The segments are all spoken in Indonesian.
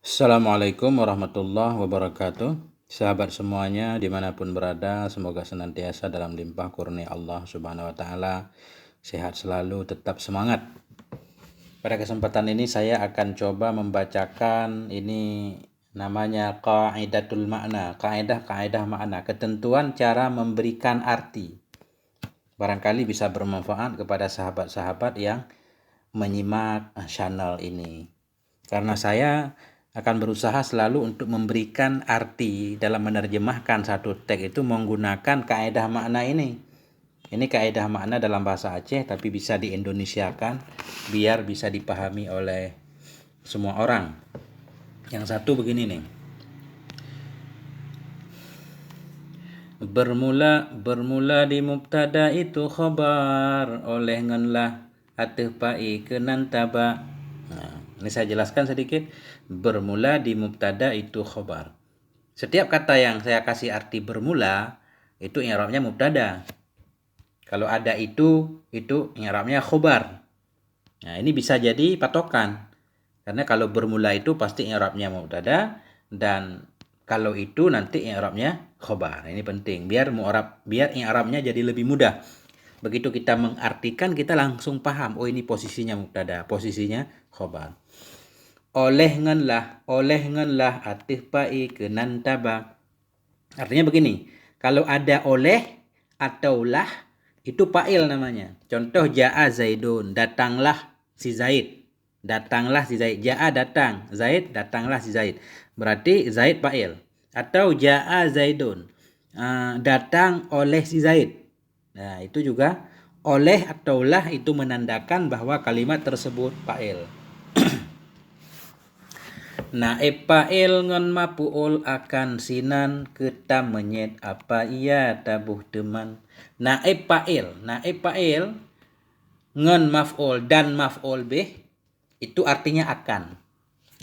Assalamualaikum warahmatullahi wabarakatuh. Sahabat semuanya dimanapun berada, semoga senantiasa dalam limpah kurnia Allah Subhanahu wa Ta'ala, sehat selalu, tetap semangat. Pada kesempatan ini saya akan coba membacakan ini namanya qaidatul makna, kaidah makna, ketentuan cara memberikan arti. Barangkali bisa bermanfaat kepada sahabat-sahabat yang menyimak channel ini. Karena saya akan berusaha selalu untuk memberikan arti dalam menerjemahkan satu teks itu menggunakan kaidah makna ini. Ini kaidah makna dalam bahasa Aceh tapi bisa diindonesiakan biar bisa dipahami oleh semua orang. Yang satu begini nih. Bermula di mubtada itu khabar oleh ngenlah atih pai kenan taba. Nah, ini saya jelaskan sedikit. Bermula di mubtada itu khabar. Setiap kata yang saya kasih arti bermula itu i'rabnya mubtada. Kalau ada itu i'rabnya khabar. Nah, ini bisa jadi patokan. Karena kalau bermula itu pasti i'rabnya mubtada dan kalau itu nanti i'rabnya khabar. Ini penting biar i'rabnya jadi lebih mudah. Begitu kita mengartikan kita langsung paham, oh ini posisinya mubtada, posisinya khabar. Oleh ngenlah atih pai kenan taba. Artinya begini, kalau ada oleh atau lah itu fa'il namanya. Contoh ja'a Zaidun, datanglah si Zaid. Datanglah si Zaid. Ja'a datang, Zaid datanglah si Zaid. Berarti Zaid fa'il. Atau ja'a Zaidun, datang oleh si Zaid. Nah, itu juga oleh atau lah itu menandakan bahwa kalimat tersebut fa'il. Naib fa'il ngon mapuul akan sinan kita menyet apa ia tabuh teman. Naib fa'il ngon maf'ul dan maf'ul bih itu artinya akan.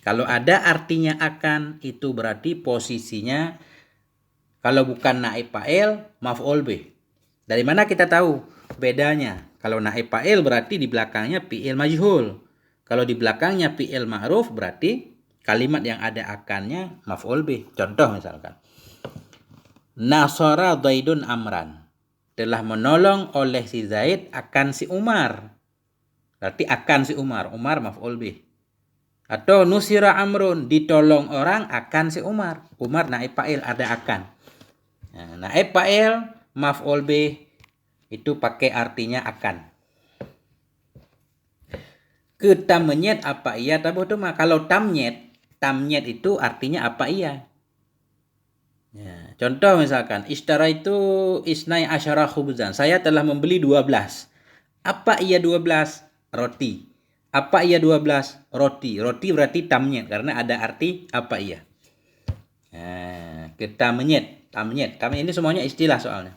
Kalau ada artinya akan itu berarti posisinya kalau bukan naib fa'il maf'ul bih. Dari mana kita tahu bedanya? Kalau naib fa'il berarti di belakangnya fi'il majhul. Kalau di belakangnya fi'il ma'ruf berarti kalimat yang ada akannya maf'ul bih. Contoh misalkan. Nasara Zaidun Amran. Telah menolong oleh si Zaid akan si Umar. Berarti akan si Umar. Umar maf'ul bih. Atau nusira Amrun. Ditolong orang akan si Umar. Umar naib fa'il ada akan. Nah, naib fa'il maf'ul bih itu pakai artinya akan. Ke tamnyet apa iya tabuh tuma. Kalau tamnyet itu artinya apa iya. Ya, contoh misalkan ishtara itu isnai asyara khubzan. Saya telah membeli 12. Apa iya 12? Roti. Apa iya 12? Roti. Roti berarti tamnyet karena ada arti apa iya. Nah, ke tamnyet. Tamnyet ini semuanya istilah soalnya.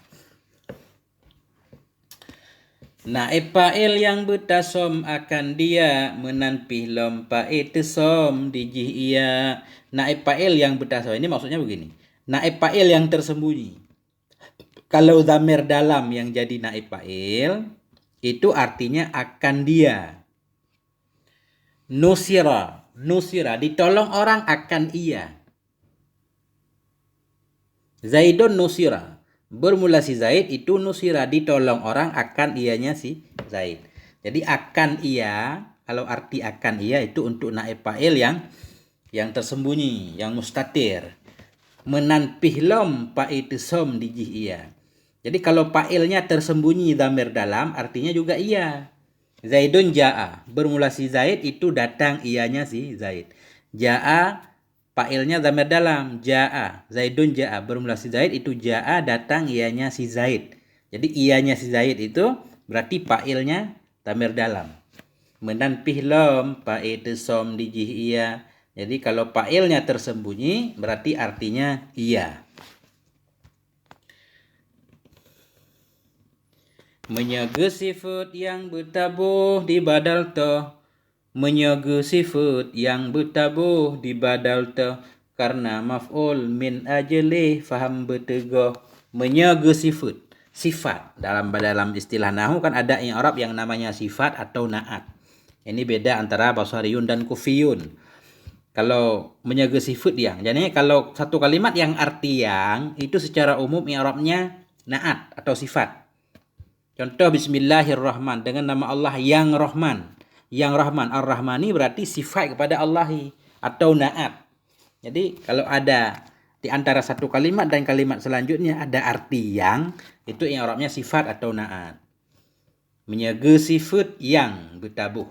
Naib fa'il yang betasom akan dia menanpih lom fa'il som dijih ia. Naib fa'il yang betasom ini maksudnya begini. Naib fa'il yang tersembunyi. Kalau dhamir dalam yang jadi naib fa'il itu artinya akan dia. Nusira ditolong orang akan ia. Zaidun nusira. Bermula si Zaid itu nusira ditolong orang akan ianya si Zaid. Jadi akan ia, kalau arti akan ia itu untuk naib fa'il yang tersembunyi, yang mustatir. Menanpih lom fa'il som dijih ia. Jadi kalau fa'ilnya tersembunyi dhamir dalam artinya juga iya. Zaidun ja'a. Bermula si Zaid itu datang ianya si Zaid. Ja'a fa'ilnya dhamir dalam, ja'a, Zaidun ja'a. Bermula si Zaid itu ja'a datang ianya si Zaid. Jadi ianya si Zaid itu berarti fa'ilnya dhamir dalam. Menanpih lom fa'il som dijih iya. Jadi kalau fa'ilnya tersembunyi berarti artinya iya. Menyaga sifat yang bertabuh di badal to. Menyaga sifat yang bertabuh di badal to. Karena maf'ul min ajli faham betegoh. Menyaga sifat dalam istilah nahwu kan ada i'rab yang namanya sifat atau na'at. Ini beda antara basariyun dan kufiyun. Kalau menjaga sifat yang. Jadi kalau satu kalimat yang arti yang itu secara umum i'rabnya na'at atau sifat. Contoh bismillahirrahman dengan nama Allah yang Rahman. Yang Rahman, Ar-Rahmani berarti sifat kepada Allah atau na'at. Jadi kalau ada di antara satu kalimat dan kalimat selanjutnya ada arti yang, itu i'rabnya sifat atau na'at. Menjaga sifat yang bertabuh.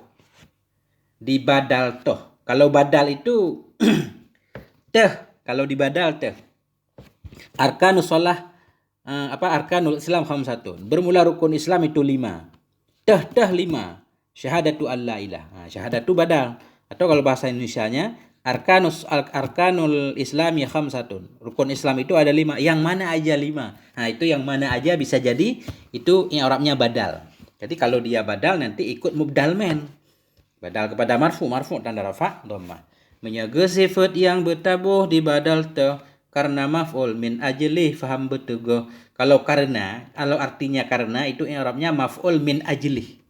Dibadal toh. Kalau badal itu teh, kalau dibadal teh. Arkanus shalah arkanul Islam khamsatun. Bermula rukun Islam itu 5. Teh 5. Syahadatu alla ilah. Syahadatu badal. Atau kalau bahasa Indonesianya arkanul Islami khamsatun. Rukun Islam itu ada 5. Yang mana aja 5. Itu yang mana aja bisa jadi itu i'rabnya badal. Jadi kalau dia badal nanti ikut mubdal men. Badal kepada marfu tanda rafa dhammah. Menjaga sifat yang bertabuh di badal teh karena maf'ul min ajli faham betul. Kalau karena, kalau artinya karena itu i'rabnya maf'ul min ajli.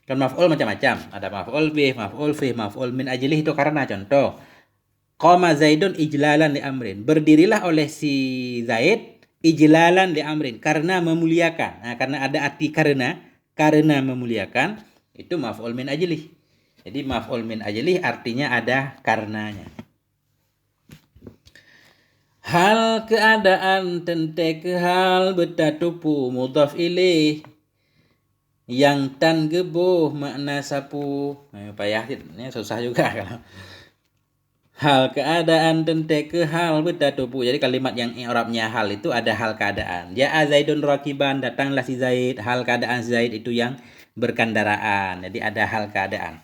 Kan maf'ul macam-macam. Ada maf'ul bih, maf'ul fih, maf'ul min ajli itu karena. Contoh, qama Zaidun ijlalan li amrin. Berdirilah oleh si Zaid ijlalan li amrin karena memuliakan. Karena ada arti karena memuliakan itu maf'ul min ajli. Jadi maf'ul min ajlih artinya ada karenanya. Hal keadaan tente ke hal betatupu mudhaf ilaih yang tan gebuh makna sapu. Payah ini susah juga kalau. Hal keadaan tente ke hal betatupu. Jadi kalimat yang i'rabnya hal itu ada hal keadaan. Ja'a Zaidun rakiban, datanglah si Zaid. Hal keadaan si Zaid itu yang berkendaraan. Jadi ada hal keadaan.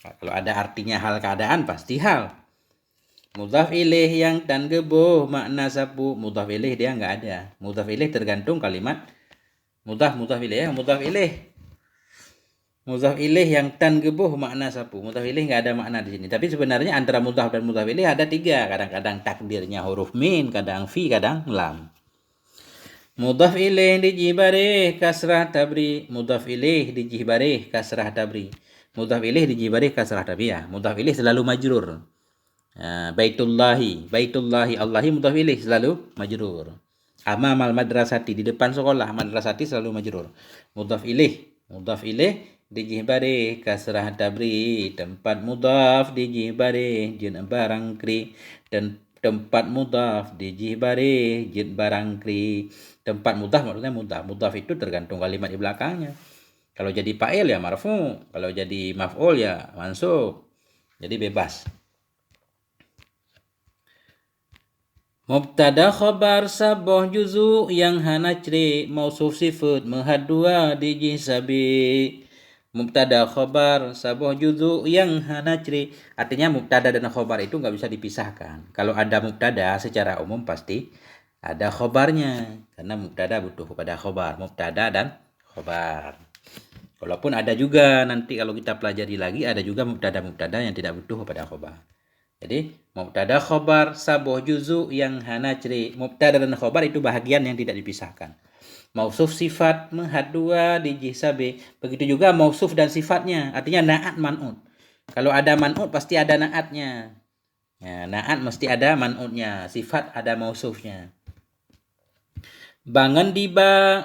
Kalau ada artinya hal keadaan pasti hal. Mudhaf ilaih yang tan gebuh makna sapu. Mudhaf ilaih dia enggak ada. Mudhaf ilaih tergantung kalimat mudhaf ilaih. Mudhaf ilaih yang tan gebuh makna sapu. Mudhaf ilaih enggak ada makna di sini. Tapi sebenarnya antara mudhaf dan mudhaf ilaih ada 3. Kadang-kadang takdirnya huruf min, kadang fi, kadang lam. Mudhaf ilaih dijibari kasrah tabri. Mudhaf ilaih dijibari kasrah tabri. Mudhaf ilaih dijibari kasrah tabiyah. Mudhaf ilaih selalu majrur. Baitullahi Allahi mudhaf ilaih selalu majrur. Amamal madrasati di depan sekolah, madrasati selalu majrur. Mudhaf ilaih dijibari kasrah tabri. Tempat mudhaf dijibari jin barang kri. Dan tempat mudhaf dijibari jin barang kri. Tempat mudhaf maksudnya mudhaf. Mudhaf itu tergantung kalimat di belakangnya. Kalau jadi fa'il ya marfu, kalau jadi maf'ul ya mansub. Jadi bebas. Mubtada khabar saboh juzu yang hanacri mausuf sifat menghadua dijih sabi. Mubtada khabar saboh juzu yang hanacri. Artinya mubtada dan khabar itu nggak bisa dipisahkan. Kalau ada mubtada secara umum pasti ada khabarnya. Karena mubtada butuh kepada khabar. Mubtada dan khabar. Walaupun ada juga nanti kalau kita pelajari lagi ada juga mubtada yang tidak butuh kepada khabar. Jadi mubtada khabar saboh juzu yang hanacri. Mubtada dan khabar itu bahagian yang tidak dipisahkan. Mausuf sifat menghadua dijih sabi. Begitu juga mausuf dan sifatnya. Artinya na'at man'ut. Kalau ada man'ut pasti ada na'atnya. Ya, na'at mesti ada man'utnya. Sifat ada mausufnya. Bangun diba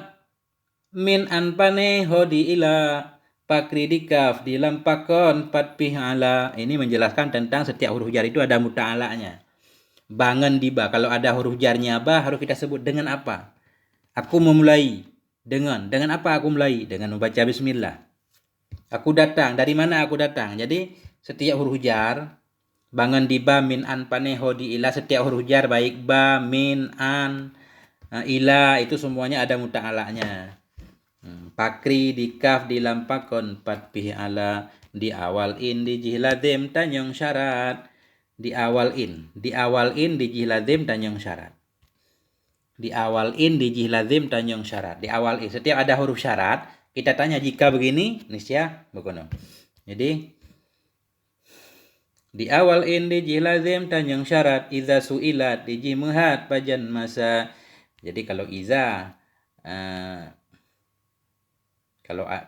min anpane hodi ila pakri dikaf dilampakon patpih ala. Ini menjelaskan tentang setiap huruf jar itu ada muta'alanya. Bangun diba, kalau ada huruf jarnya ba harus kita sebut dengan apa? Aku memulai dengan apa aku mulai? Dengan membaca bismillah. Aku datang, dari mana aku datang? Jadi setiap huruf jar bangun diba min anpane hodi ila, setiap huruf jar baik ba, min, an, ila itu semuanya ada muta'alanya. Pakri dikaf dilampakon patpih ala di awal in di jihladem tanyong syarat. Di awal in di jihladem tanyong syarat. Di awal in di jihladem tanyong syarat. Di awal in setiap ada huruf syarat kita tanya jika begini nisya begono. Jadi di awal in di jihladem tanyong syarat iza suilat di jimuhat pajan masa. Jadi kalau iza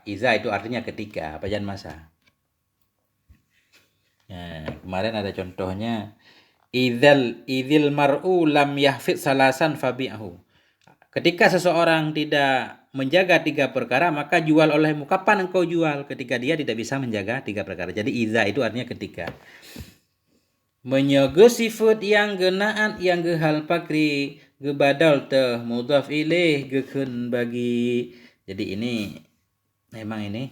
itu artinya ketika pajan masa. Kemarin ada contohnya, idzil mar'u lam yahfid salasan fabi'ahu. Ketika seseorang tidak menjaga 3 perkara, maka jual olehmu. Kapan engkau jual? Ketika dia tidak bisa menjaga 3 perkara. Jadi idza itu artinya ketika. Menyogo sifat yang genaan yang gehal pakri gebadal teh mudhaf ilaih gekeun bagi. Jadi ini memang ini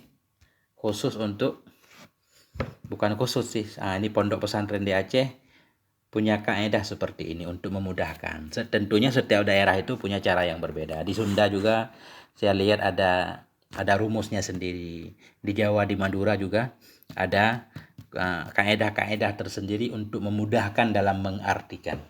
khusus untuk, bukan khusus sih, ini pondok pesantren di Aceh punya kaidah seperti ini untuk memudahkan. Tentunya setiap daerah itu punya cara yang berbeda. Di Sunda juga saya lihat ada rumusnya sendiri. Di Jawa, di Madura juga ada kaidah-kaidah tersendiri untuk memudahkan dalam mengartikan.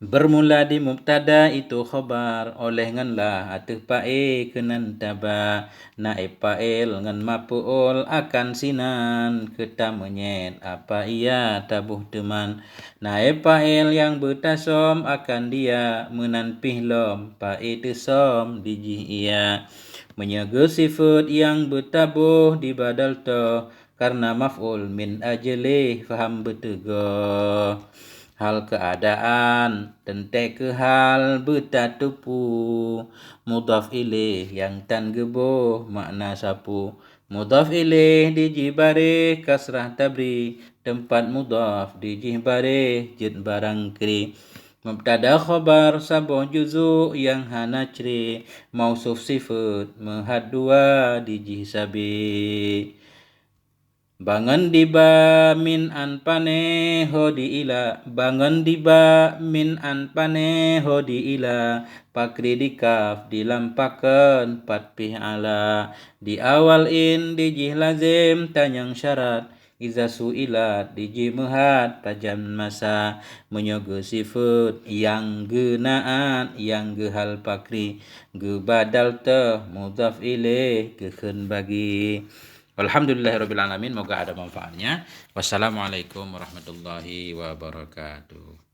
Bermula di mubtada itu khobar oleh ngan lah ateu pae keunan taba naib fa'il ngan maf'ul akan sinan kita menyet apa ia tabuh teman naib fa'il yang betasom akan dia menan pihlom pae teu som dijih ia menyaga sifat yang betabuh di badal to karena maf'ul min ajlih faham betego hal keadaan tente ke hal betatupu mudhaf ilaih yang tan geboh makna sapu mudhaf ilaih dijibare kasrah tabri tempat mudhaf dijibare jid barang kri mubtada khobar saboh juzu yang hana cri mausuf sifat mahad dua dijih sabi bangun diba min anpane hodi ila bangun diba min anpane hodi ila pakri dikaf dilampakan patpih ala di awal in dijih lazim tanyang syarat iza su'ilat dijih mehat tajam masa menyogo sifat yang genaan yang gehal pakri gebadal teh mudhaf ilaih gekeun bagi. Alhamdulillahirabbil alamin, moga ada manfaatnya. Wassalamualaikum warahmatullahi wabarakatuh.